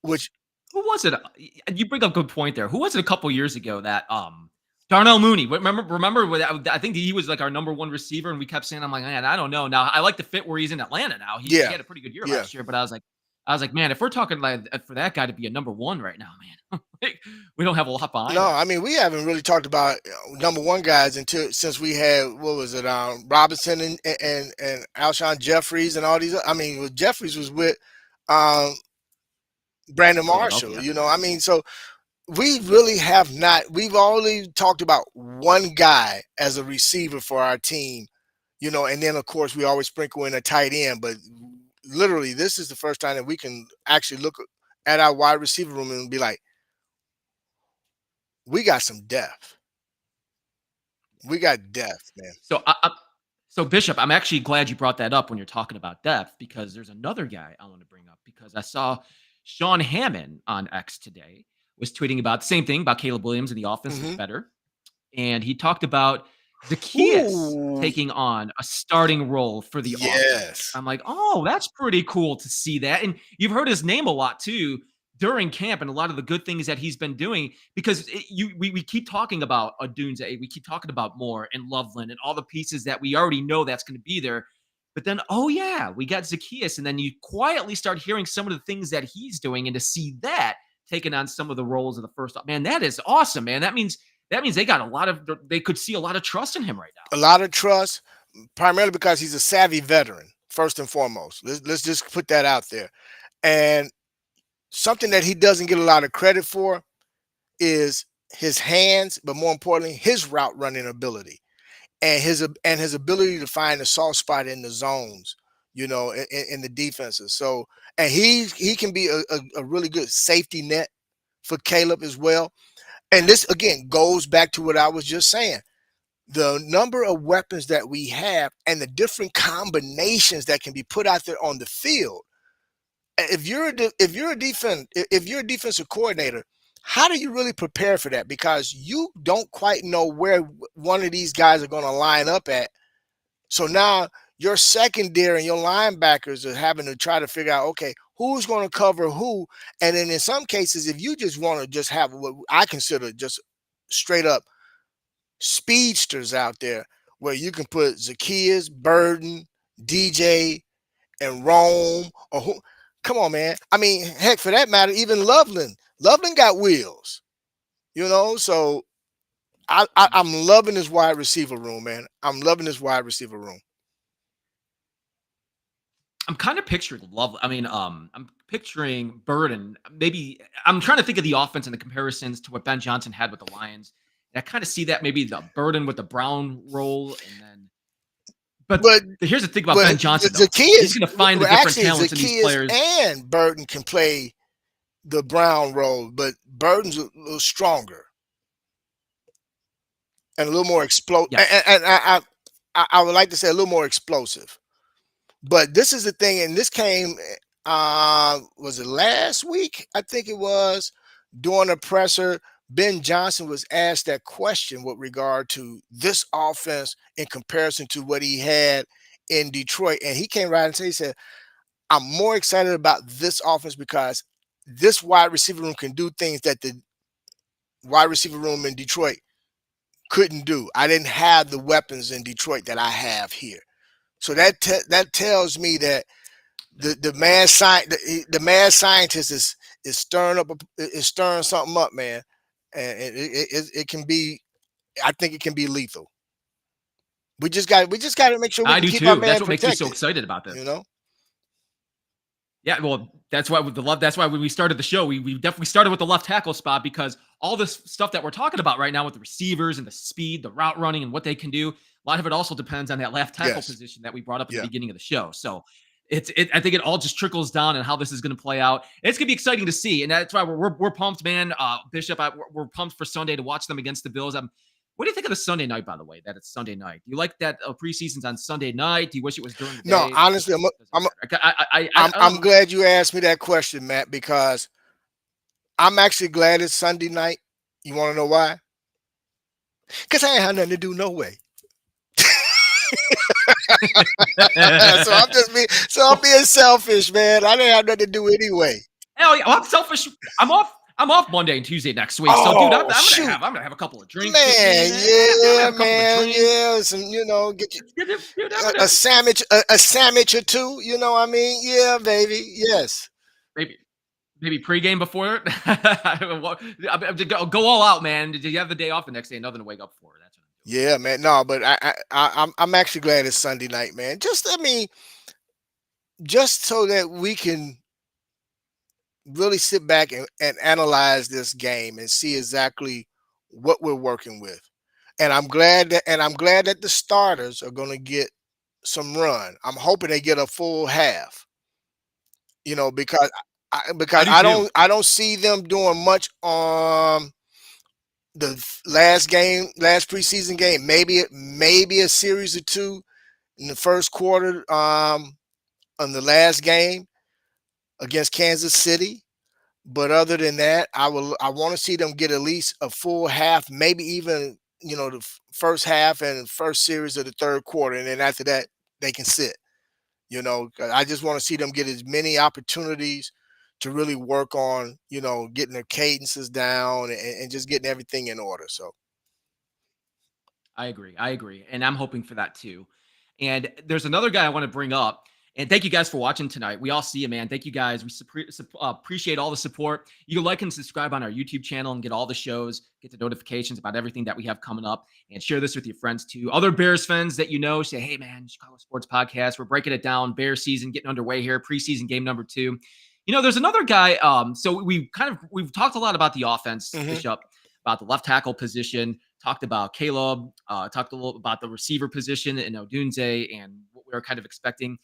which Who was it? You bring up a good point there. Who was it a couple years ago that Darnell Mooney? Remember I think he was like our number one receiver, and we kept saying, I'm like, man, I don't know. Now I like the fit where he's in Atlanta now. He had a pretty good year last year, but I was like, man, if we're talking like for that guy to be a number one right now, man, we don't have a lot behind. No, I mean, we haven't really talked about number one guys since we had, what was it, Robinson and Alshon Jeffries and all these. I mean, Jeffries was with Brandon Marshall, I mean, so we really have not. We've only talked about one guy as a receiver for our team, and then of course we always sprinkle in a tight end. But literally, this is the first time that we can actually look at our wide receiver room and be like, we got some depth. We got depth, man. So Bishop, I'm actually glad you brought that up when you're talking about depth, because there's another guy I want to bring up, because I saw Sean Hammond on X today was tweeting about the same thing about Caleb Williams and the offense is better. And he talked about Zaccheaus taking on a starting role for the offense. I'm like, oh, that's pretty cool to see that. And you've heard his name a lot too during camp and a lot of the good things that he's been doing, because we keep talking about Odunze, we keep talking about Moore and Loveland and all the pieces that we already know that's going to be there. But then, we got Zaccheaus, and then you quietly start hearing some of the things that he's doing, and to see that taking on some of the roles of the first, man, that is awesome, man. That means they could see a lot of trust in him right now. A lot of trust, primarily because he's a savvy veteran, first and foremost. Let's just put that out there. And something that he doesn't get a lot of credit for is his hands, but more importantly, his route running ability. And his ability to find a soft spot in the zones, in the defenses. So, and he can be a really good safety net for Caleb as well. And this, again, goes back to what I was just saying. The number of weapons that we have and the different combinations that can be put out there on the field. If you're a defensive coordinator, how do you really prepare for that? Because you don't quite know where one of these guys are going to line up at. So now your secondary and your linebackers are having to try to figure out, okay, who's going to cover who. And then in some cases, if you just want to just have what I consider just straight up speedsters out there, where you can put Zaccheaus, Burden, DJ, and Rome, or who. Come on, man. I mean, heck, for that matter, even Loveland. Loveland got wheels, so I'm loving this wide receiver room, man. I'm loving this wide receiver room. I'm kind of picturing Loveland. I mean, I'm picturing Burden. Maybe I'm trying to think of the offense and the comparisons to what Ben Johnson had with the Lions. And I kind of see that maybe the Burden with the Brown role, and then. But here's the thing about Ben Johnson, though. He's going to find the different talents in these players. And Burden can play the Brown role, but Burden's a little stronger and a little more explosive. Yes. And I would like to say a little more explosive. But this is the thing, and this came, was it last week? I think it was, during a presser. Ben Johnson was asked that question with regard to this offense in comparison to what he had in Detroit. And he came right and said, he said, I'm more excited about this offense because this wide receiver room can do things that the wide receiver room in Detroit couldn't do. I didn't have the weapons in Detroit that I have here. So that tells me that the mad scientist is stirring something up, man, and it can be. I think it can be lethal. We just got to make sure we I can do keep our too. That's man what makes me so protected. excited about this. You know. Yeah, well, that's why with the love. That's why when we started the show, we definitely started with the left tackle spot because all this stuff that we're talking about right now with the receivers and the speed, the route running, and what they can do, a lot of it also depends on that left tackle position that we brought up at the beginning of the show. So I think it all just trickles down and how this is going to play out. It's going to be exciting to see, and that's why we're pumped, man. Bishop, we're pumped for Sunday to watch them against the Bills. What do you think of the Sunday night, by the way, that it's Sunday night? Do you like that preseason's on Sunday night? Do you wish it was during the day? No, honestly, I'm glad you asked me that question, Matt, because I'm actually glad it's Sunday night. You want to know why? Because I ain't had nothing to do no way. I'm being selfish, man. I didn't have nothing to do anyway. Hell yeah, I'm selfish. I'm off Monday and Tuesday next week. So, dude, I'm gonna have a couple of drinks. Man, yeah, man, yeah. Some, get you a sandwich or two. You know what I mean? Yeah, baby. Yes. Maybe pregame before it. Go all out, man. Did you have the day off the next day? Nothing to wake up for. That's what I'm doing. Yeah, man. No, but I'm actually glad it's Sunday night, man. Just so that we can really sit back and analyze this game and see exactly what we're working with. And I'm glad that the starters are going to get some run. I'm hoping they get a full half. Because I don't see them doing much on the last preseason game. Maybe a series or two in the first quarter on the last game against Kansas City. But other than that, I want to see them get at least a full half, maybe even, the first half and first series of the third quarter. And then after that, they can sit. I just want to see them get as many opportunities to really work on, getting their cadences down and just getting everything in order. So I agree. And I'm hoping for that too. And there's another guy I want to bring up. And thank you guys for watching tonight. We all see you, man. Thank you guys. We appreciate all the support. You can like and subscribe on our YouTube channel and get all the shows, get the notifications about everything that we have coming up, and share this with your friends too. Other Bears fans that you know, say, hey, man, Chicago Sports Podcast. We're breaking it down. Bears season getting underway here. Preseason game number 2. There's another guy. So we've talked a lot about the offense, Bishop, about the left tackle position, talked about Caleb, talked a little about the receiver position in Odunze and what we were kind of expecting.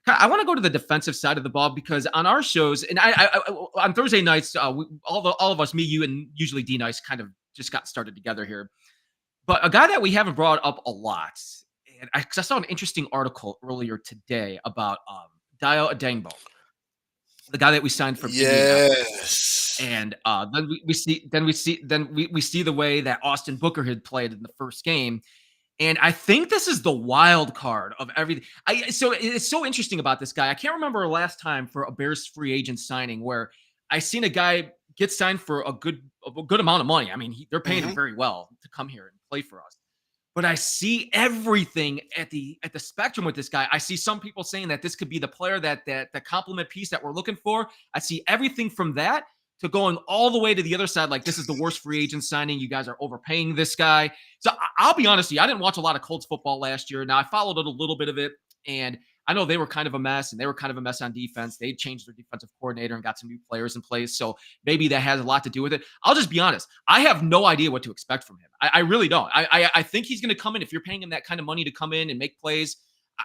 I want to go to the defensive side of the ball because on our shows, and I on Thursday nights, all of us, me, you, and usually D Nice, kind of just got started together here. But a guy that we haven't brought up a lot, and I saw an interesting article earlier today about Dayo Odeyingbo, the guy that we signed from Indianapolis. And then we see the way that Austin Booker had played in the first game. And I think this is the wild card of everything. So it's so interesting about this guy. I can't remember the last time for a Bears free agent signing where I seen a guy get signed for a good amount of money. I mean, they're paying him very well to come here and play for us. But I see everything at the spectrum with this guy. I see some people saying that this could be the player that the complement piece that we're looking for. I see everything from that to going all the way to the other side, like this is the worst free agent signing. You guys are overpaying this guy. So I'll be honest with you, I didn't watch a lot of Colts football last year. Now I followed it a little bit of it, and I know they were kind of a mess, and they were kind of a mess on defense. They changed their defensive coordinator and got some new players in place. So maybe that has a lot to do with it. I'll just be honest. I have no idea what to expect from him. I really don't. I think he's going to come in. If you're paying him that kind of money to come in and make plays,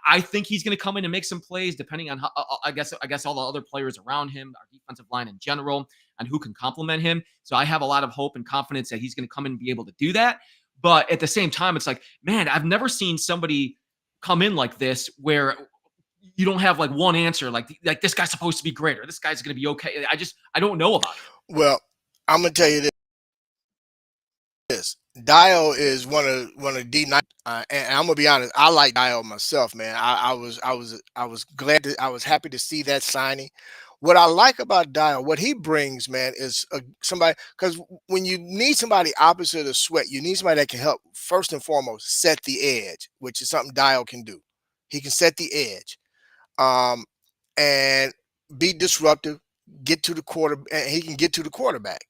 I think he's going to come in and make some plays depending on how, I guess all the other players around him, our defensive line in general, and who can complement him. So I have a lot of hope and confidence that he's going to come in and be able to do that. But at the same time, it's like, man, I've never seen somebody come in like this where you don't have like one answer, like this guy's supposed to be great or this guy's going to be okay. I don't know about it. Well, I'm going to tell you this. this. Dayo is one of D9, and I'm gonna be honest. I like Dayo myself, man. I was glad I was happy to see that signing. What I like about Dayo, what he brings, man, is somebody, because when you need somebody opposite of Sweat, you need somebody that can help first and foremost set the edge, which is something Dayo can do. He can set the edge, um, and be disruptive, get to the quarter, and he can get to the quarterback.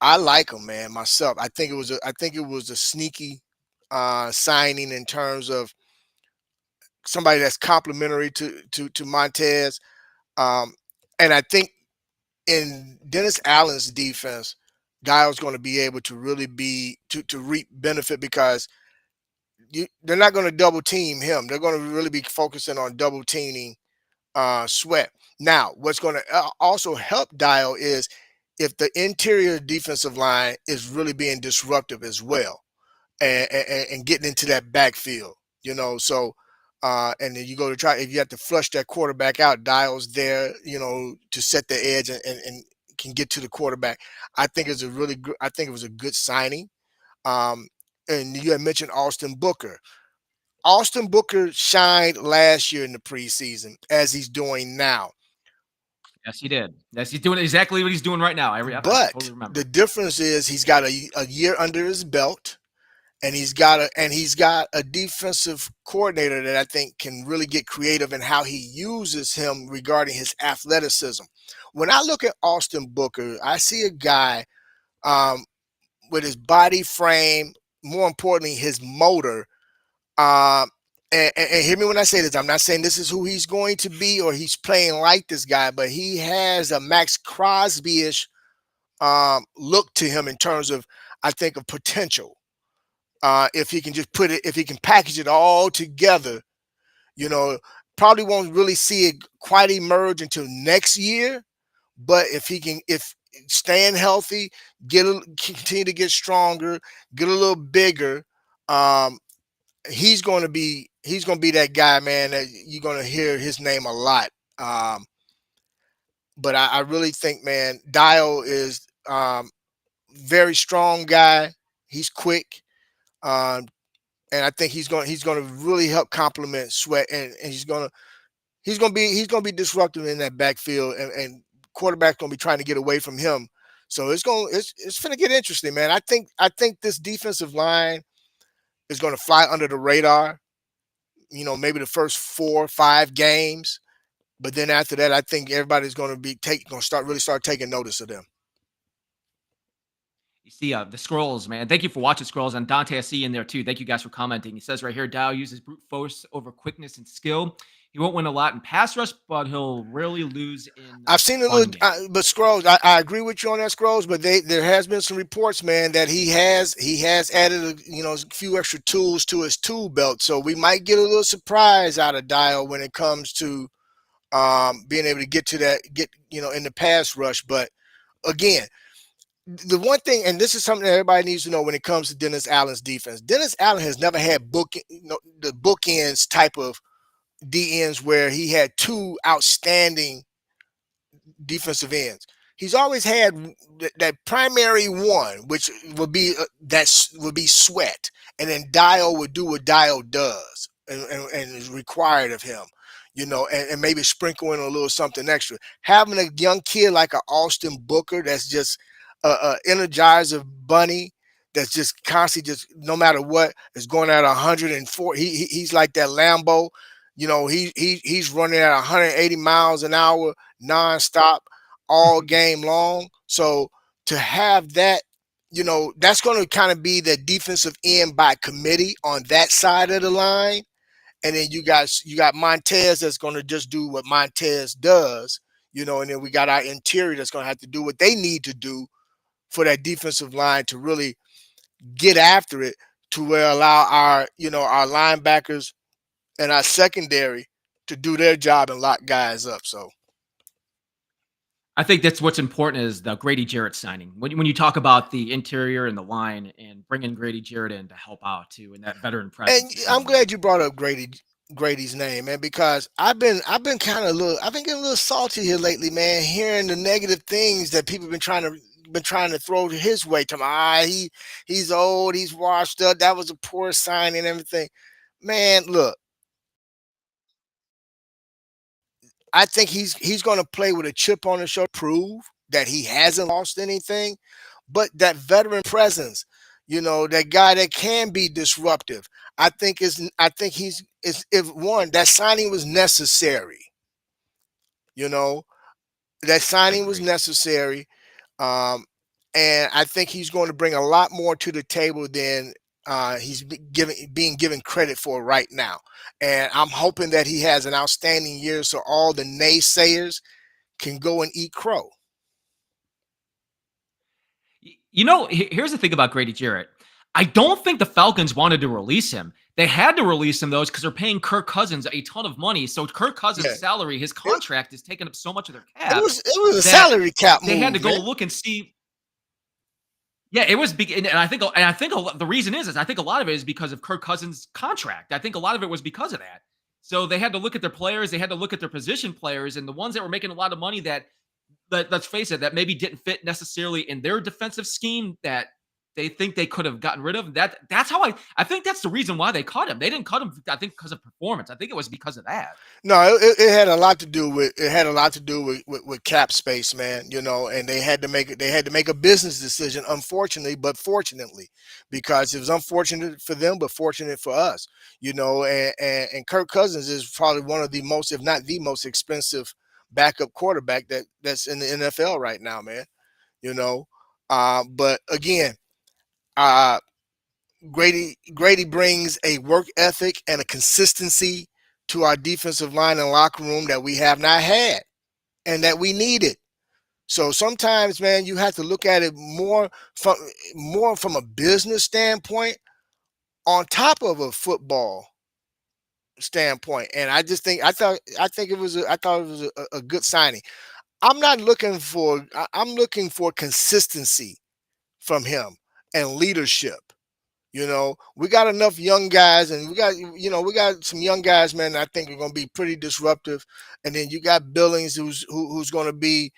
I like him, man. Myself, I think it was a sneaky signing in terms of somebody that's complementary to Montez. Um, and I think in Dennis Allen's defense, Dial's going to be able to really be to reap benefit, because they're not going to double team him. They're going to really be focusing on double teaming Sweat. Now, what's going to also help Dial is if the interior defensive line is really being disruptive as well, and getting into that backfield, so and then you go to try, if you have to flush that quarterback out, Dial's there, to set the edge, and can get to the quarterback. I think it was a good signing. Um, and you had mentioned Austin Booker. Austin Booker shined last year in the preseason, as he's doing now. Yes, he did. Yes, he's doing exactly what he's doing right now. I But totally remember. the difference is he's got a year under his belt, and he's got a defensive coordinator that I think can really get creative in how he uses him regarding his athleticism. When I look at Austin Booker, I see a guy with his body frame, more importantly, his motor. And hear me when I say this. I'm not saying this is who he's going to be or he's playing like this guy, but he has a Max Crosby-ish look to him in terms of, I think, of potential. If he can just if he can package it all together, probably won't really see it quite emerge until next year. But if staying healthy, continue to get stronger, get a little bigger, he's going to be that guy, man, that you're going to hear his name a lot. But I really think, man, Dio is very strong guy. He's quick, and I think he's going to really help complement Sweat, and he's going to be disruptive in that backfield, and quarterback's going to be trying to get away from him. So it's going to get interesting, man. I think this defensive line is going to fly under the radar, maybe the first 4 or 5 games. But then after that, I think everybody's going to start taking notice of them. You see the scrolls, man. Thank you for watching, scrolls. And Dante, I see you in there too. Thank you guys for commenting. He says right here, Dow uses brute force over quickness and skill. He won't win a lot in pass rush, but he'll rarely lose in. I've seen a little, but Scrolls, I agree with you on that, Scrolls. But there has been some reports, man, that he has added a few extra tools to his tool belt. So we might get a little surprise out of Dial when it comes to being able to get in the pass rush. But again, the one thing, and this is something that everybody needs to know when it comes to Dennis Allen's defense. Dennis Allen has never had the bookends type of DNs where he had 2 outstanding defensive ends. He's always had that primary one, which would be Sweat, and then Dio would do what Dio does and is required of him, and maybe sprinkle in a little something extra. Having a young kid like an Austin Booker that's just a energizer bunny, that's just constantly, just no matter what, is going at 104. He's like that Lambo. He's running at 180 miles an hour nonstop all game long. So to have that, that's going to kind of be the defensive end by committee on that side of the line. And then you got Montez that's going to just do what Montez does, and then we got our interior that's going to have to do what they need to do for that defensive line to really get after it, to where allow our linebackers and our secondary to do their job and lock guys up. So I think that's what's important, is the Grady Jarrett signing. When you talk about the interior and the line, and bringing Grady Jarrett in to help out too, and that veteran presence. And I'm glad you brought up Grady's name, man, because I've been getting a little salty here lately, man, hearing the negative things that people have been trying to been trying to throw his way to he's old, he's washed up. That was a poor signing and everything. Man, look, I think he's going to play with a chip on his shoulder, prove that he hasn't lost anything, but that veteran presence, that guy that can be disruptive. I think is if one that signing was necessary. You know that signing was Agreed. necessary, um, and I think he's going to bring a lot more to the table than being given credit for right now. And I'm hoping that he has an outstanding year, so all the naysayers can go and eat crow. Here's the thing about Grady Jarrett. I don't think the Falcons wanted to release him. They had to release him, though, because they're paying Kirk Cousins a ton of money. So Kirk Yeah, Cousins' salary, his it, contract is taking up so much of their it cap was it was a that salary cap they had to move, go man. look and see. Yeah, it was big, and I think the reason is I think a lot of it is because of Kirk Cousins' contract. I think a lot of it was because of that. So they had to look at their players, they had to look at their position players, and the ones that were making a lot of money that let's face it, that maybe didn't fit necessarily in their defensive scheme that they think they could have gotten rid of. That's how I think that's the reason why they cut him. They didn't cut him, I think, because of performance. I think it was because of that. No, it had a lot to do with with cap space, man. And they had to make a business decision, unfortunately, but fortunately, because it was unfortunate for them, but fortunate for us. And Kirk Cousins is probably one of the most, if not the most expensive backup quarterback that's in the NFL right now, man. But again, uh, Grady brings a work ethic and a consistency to our defensive line and locker room that we have not had and that we needed. So sometimes, man, you have to look at it more from a business standpoint on top of a football standpoint. And I think it was a good signing. I'm looking for consistency from him and leadership. We got enough young guys, and we got some young guys, man, that I think are going to be pretty disruptive. And then you got Billings, who's going to be,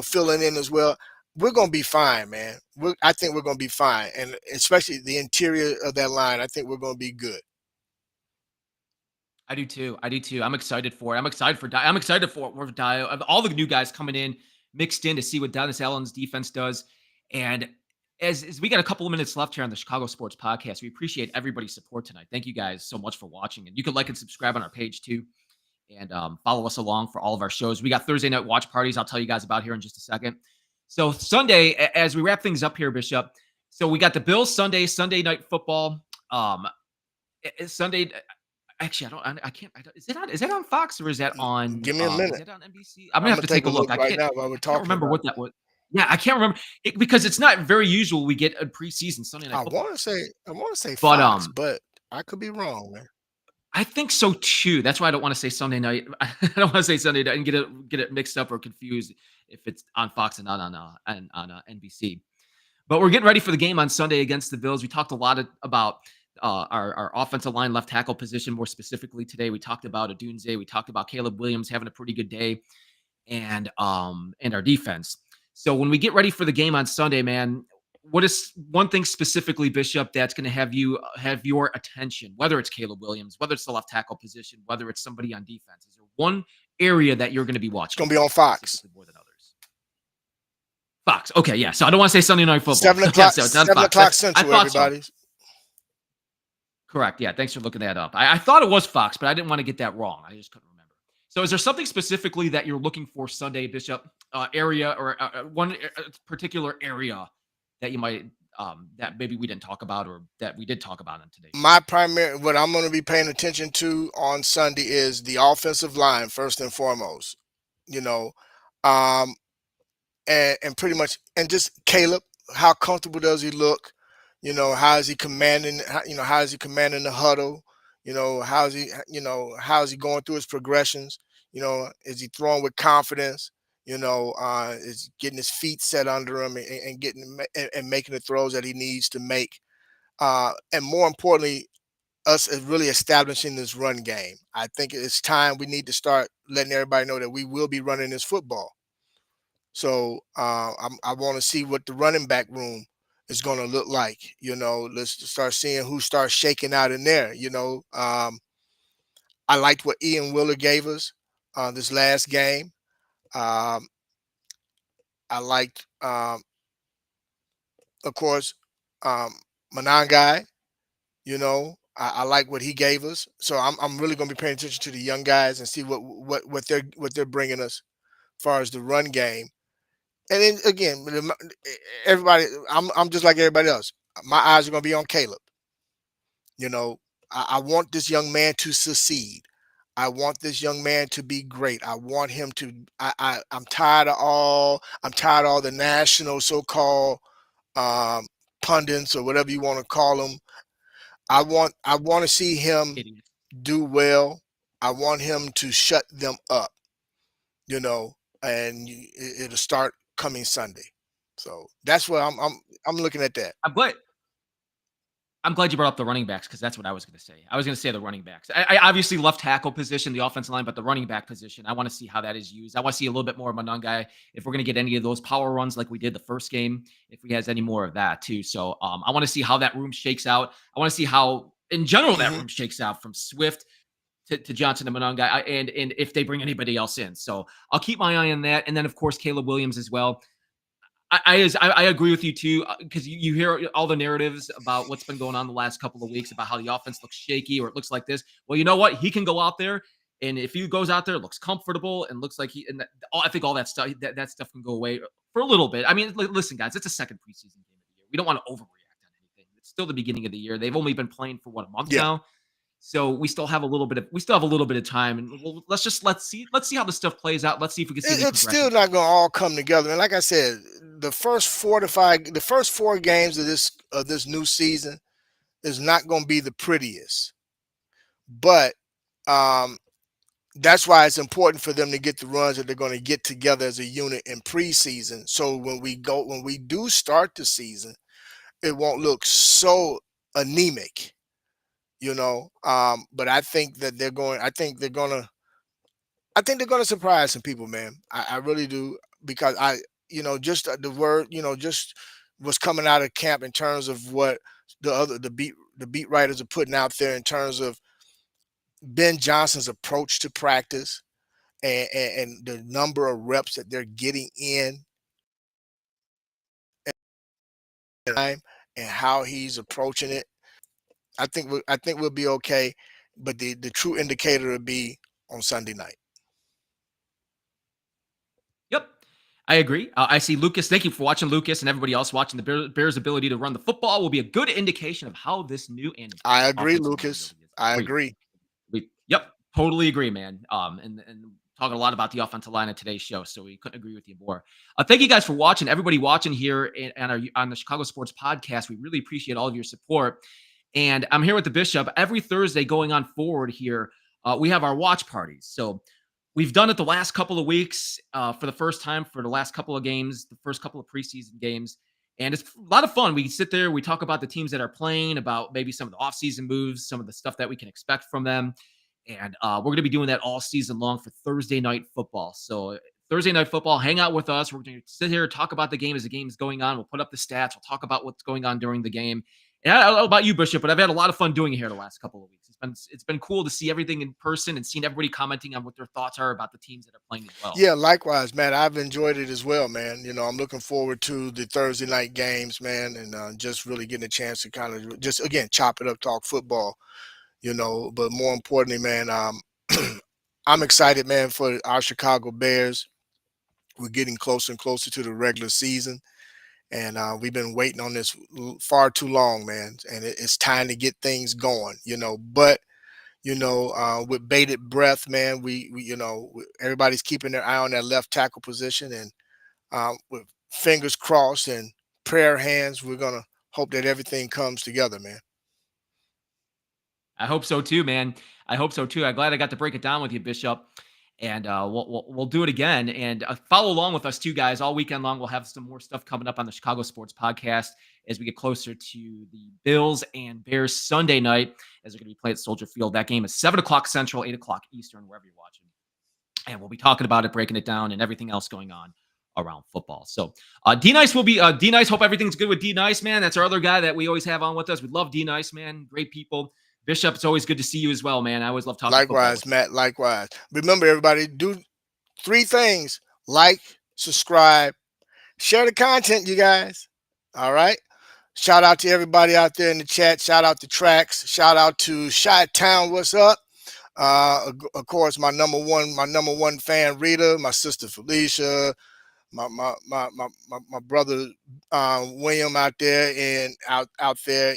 filling in as well. We're going to be fine, man. I think we're going to be fine, and especially the interior of that line. I think we're going to be good. I do too. I do too. I'm excited for it. I'm excited for Dayo. All the new guys coming in, mixed in to see what Dennis Allen's defense does. And as we got a couple of minutes left here on the Chicago Sports Podcast, we appreciate everybody's support tonight. Thank you guys so much for watching. And you can like and subscribe on our page too. And follow us along for all of our shows. We got Thursday night watch parties I'll tell you guys about here in just a second. So Sunday, as we wrap things up here, Bishop. So we got the Bills Sunday night football. Sunday. Actually, I can't. Is that on Fox or is that on? Give me a minute. Is that on NBC? I'm gonna have to take a look. right now while we're I can't talking. remember what that was. Yeah, I can't remember because it's not very usual we get a preseason Sunday night I football. want to say But Fox, but I could be wrong, man. I think so too. That's why I don't want to say Sunday night. I don't want to say Sunday night and get it mixed up or confused if it's on Fox and not on NBC. But we're getting ready for the game on Sunday against the Bills. We talked a lot about our offensive line, left tackle position. More specifically today, we talked about Odunze. We talked about Caleb Williams having a pretty good day, and our defense. So when we get ready for the game on Sunday, man, what is one thing specifically, Bishop, that's going to have your attention? Whether it's Caleb Williams, whether it's the left tackle position, whether it's somebody on defense, is there one area that you're going to be watching? It's going to be on Fox more than others. Fox. Okay, yeah. So I don't want to say Sunday night football. 7:00. So it's 7:00 Central, everybody. So. Correct. Yeah. Thanks for looking that up. I thought it was Fox, but I didn't want to get that wrong. I just couldn't remember. So is there something specifically that you're looking for Sunday, Bishop, area or one particular area that you might that maybe we didn't talk about or that we did talk about on today? What I'm going to be paying attention to on Sunday is the offensive line first and foremost. And pretty much, and just Caleb, how comfortable does he look? How is he commanding? How is he commanding the huddle? How is he going through his progressions? Is he throwing with confidence? Is getting his feet set under him and making the throws that he needs to make. And more importantly, us really establishing this run game. I think it's time we need to start letting everybody know that we will be running this football. So I want to see what the running back room is going to look like. Let's start seeing who starts shaking out in there. I liked what Ian Willer gave us this last game. Um, I liked, of course, um, Manangai. I like what he gave us. So I'm really going to be paying attention to the young guys and see what they're bringing us as far as the run game. And then again, everybody, I'm just like everybody else. My eyes are going to be on Caleb. I want this young man to succeed. I want this young man to be great. I want him to. I'm tired of all the national so-called um, pundits or whatever you want to call them. I want to see him Idiot. do well. I want him to shut them up. You know, and it'll start coming Sunday. So that's what I'm looking at that. I'm glad you brought up the running backs because that's what I was going to say. I was going to say the running backs. I obviously left tackle position, the offensive line, but the running back position, I want to see how that is used. I want to see a little bit more of Manangai if we're going to get any of those power runs like we did the first game, if we has any more of that too. So I want to see how that room shakes out. I want to see how, in general, that room shakes out from Swift to Johnson and Manangai, and if they bring anybody else in. So I'll keep my eye on that. And then, of course, Caleb Williams as well. I agree with you too, because you hear all the narratives about what's been going on the last couple of weeks about how the offense looks shaky or it looks like this. Well, you know what? He can go out there, and if he goes out there, it looks comfortable and looks like I think all that stuff that stuff can go away for a little bit. I mean, listen, guys, it's a second preseason game of the year. We don't want to overreact on anything. It's still the beginning of the year. They've only been playing for a month now. So we still have a little bit of time, and let's see how the stuff plays out. Let's see if we can see. It's still not going to all come together. And like I said, the first 4 games of this new season is not going to be the prettiest, but that's why it's important for them to get the runs that they're going to get together as a unit in preseason. So when we do start the season, it won't look so anemic. But I think they're going to surprise some people, man. I really do, because just the word, just what's coming out of camp in terms of what the beat writers are putting out there in terms of Ben Johnson's approach to practice and the number of reps that they're getting in and how he's approaching it. I think we'll be okay, but the true indicator will be on Sunday night. Yep, I agree. I see Lucas. Thank you for watching, Lucas, and everybody else watching. The Bears' ability to run the football will be a good indication of how this new and I agree, Lucas. I agree. Yep, totally agree, man. And talking a lot about the offensive line on today's show, so we couldn't agree with you more. Thank you guys for watching. Everybody watching here on the Chicago Sports Podcast, we really appreciate all of your support. And I'm here with the Bishop every Thursday going on forward here. We have our watch parties. So we've done it the last couple of weeks for the first time for the last couple of games, the first couple of preseason games. And it's a lot of fun. We sit there, we talk about the teams that are playing, about maybe some of the offseason moves, some of the stuff that we can expect from them. And we're going to be doing that all season long for Thursday night football. So Thursday night football, hang out with us. We're going to sit here, talk about the game as the game is going on. We'll put up the stats. We'll talk about what's going on during the game. And I don't know about you, Bishop, but I've had a lot of fun doing it here the last couple of weeks. It's been cool to see everything in person and seeing everybody commenting on what their thoughts are about the teams that are playing as well. Yeah, likewise, man. I've enjoyed it as well, man. I'm looking forward to the Thursday night games, man, and just really getting a chance to kind of just, again, chop it up, talk football, But more importantly, man, I'm excited, man, for our Chicago Bears. We're getting closer and closer to the regular season. And we've been waiting on this far too long, man. And it's time to get things going, But, with bated breath, man, we everybody's keeping their eye on that left tackle position. And with fingers crossed and prayer hands, we're going to hope that everything comes together, man. I hope so too, man. I hope so too. I'm glad I got to break it down with you, Bishop. And we'll do it again. And follow along with us too, guys. All weekend long, we'll have some more stuff coming up on the Chicago Sports Podcast as we get closer to the Bills and Bears Sunday night, as they're going to be playing at Soldier Field. That game is 7 o'clock Central, 8 o'clock Eastern, wherever you're watching. And we'll be talking about it, breaking it down, and everything else going on around football. So D Nice will be D Nice. Hope everything's good with D Nice, man. That's our other guy that we always have on with us. We love D Nice, man. Great people. Bishop, it's always good to see you as well, man. I always love talking Likewise, football. Matt. Likewise. Remember, everybody, do 3 things: like, subscribe, share the content, you guys. All right. Shout out to everybody out there in the chat. Shout out to Trax. Shout out to Chi-Town. What's up? Of course, my number one fan, Rita, my sister Felicia, my brother William out there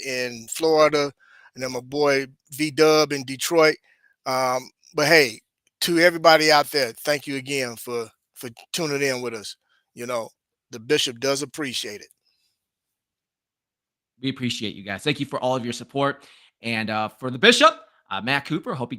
in Florida, and then my boy V-Dub in Detroit. But hey, to everybody out there, thank you again for tuning in with us. You know, the Bishop does appreciate it. We appreciate you guys. Thank you for all of your support. And for the Bishop, Matt Cooper, hope you guys